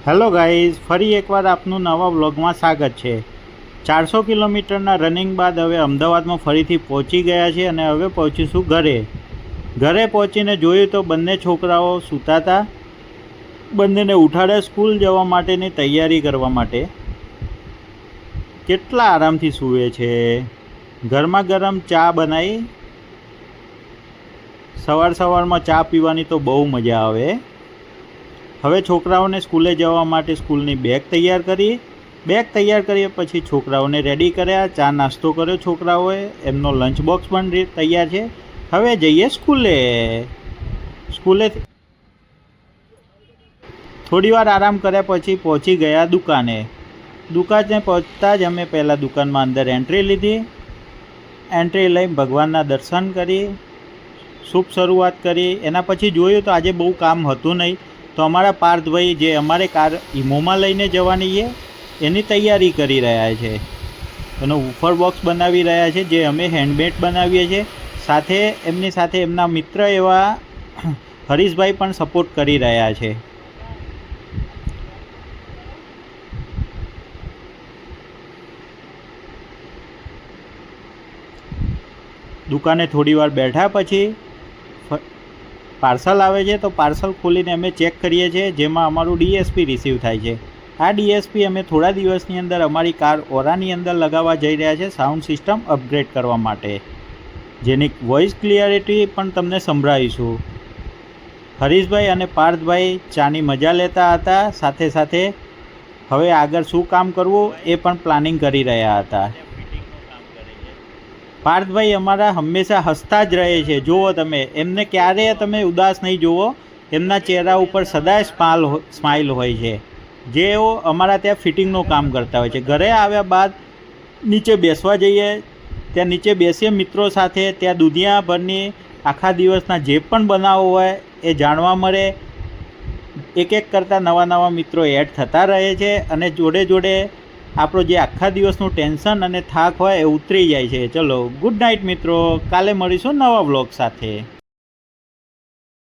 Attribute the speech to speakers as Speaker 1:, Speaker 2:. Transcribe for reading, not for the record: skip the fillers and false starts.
Speaker 1: Hello guys, ફરી એકવાર આપનું નવા વ્લોગમાં સ્વાગત છે। 400 કિલોમીટરના રનિંગ બાદ હવે અમદાવાદમાં ફરીથી પહોંચી ગયા છે અને હવે પહોંચીશું ઘરે પહોંચીને જોયું તો બંને છોકરાઓ સૂતા હતા। બંનેને ઉઠાડ્યા સ્કૂલ જવા માટેની તૈયારી કરવા માટે। કેટલા આરામથી સૂવે છે। ગરમા ગરમ ચા બનાવી। સવારમાં ચા પીવાની તો બહુ મજા આવે। હવે છોકરાઓને સ્કૂલે જવા માટે સ્કૂલની બેગ તૈયાર કરી પછી છોકરાઓને રેડી કર્યા। ચા નાસ્તો કર્યો છોકરાઓએ, એમનો લંચ બોક્સ પણ તૈયાર છે। હવે જઈએ સ્કૂલે થોડી વાર આરામ કર્યા પછી પહોંચી ગયા દુકાને પહોંચતા જ અમે પહેલાં દુકાનમાં અંદર એન્ટ્રી લીધી। એન્ટ્રી લઈ ભગવાનના દર્શન કરી, શુભ શરૂઆત કરી। એના પછી જોયું તો આજે બહુ કામ હતું નહીં, તો અમારા પાર્થભાઈ જે અમારે કાર ઇમોમાં લઈને જવાની છે એની તૈયારી કરી રહ્યા છે। એનો વૂફર બોક્સ બનાવી રહ્યા છે, જે અમે હેન્ડમેડ બનાવીએ છીએ। સાથે એમની સાથે એમના મિત્ર એવા હરીશભાઈ પણ સપોર્ટ કરી રહ્યા છે। દુકાને થોડી વાર બેઠા પછી પાર્સલ આવે છે, તો પાર્સલ ખોલીને અમે ચેક કરીએ છીએ, જેમાં અમારું ડીએસપી રિસીવ થાય છે। આ ડીએસપી અમે થોડા દિવસની અંદર અમારી કાર ઓરાની અંદર લગાવવા જઈ રહ્યા છે, સાઉન્ડ સિસ્ટમ અપગ્રેડ કરવા માટે, જેની વોઇસ ક્લિયરિટી પણ તમને સંભળાવીશું। હરીશભાઈ અને પાર્થભાઈ ચાની મજા લેતા હતા, સાથે સાથે હવે આગળ શું કામ કરવું એ પણ પ્લાનિંગ કરી રહ્યા હતા। પાર્થભાઈ અમારા હંમેશા હસતા જ રહે છે। જુઓ તમે, એમને ક્યારેય તમે ઉદાસ નહીં જુઓ, એમના ચહેરા ઉપર સદાય સ્માઇલ હોય છે। જેઓ અમારા ત્યાં ફિટિંગનું કામ કરતા હોય છે। ઘરે આવ્યા બાદ નીચે બેસવા જઈએ, ત્યાં નીચે બેસીએ મિત્રો સાથે, ત્યાં દુનિયાભરની આખા દિવસના જે પણ બનાવો હોય એ જાણવા મળે। એક કરતાં નવા મિત્રો એડ થતા રહે છે અને જોડે આપણો જે આખા દિવસનું ટેન્શન અને થાક હોય એ ઉતરી જાય છે। ચલો, ગુડ નાઇટ મિત્રો, કાલે મળીશું નવા વ્લોગ સાથે।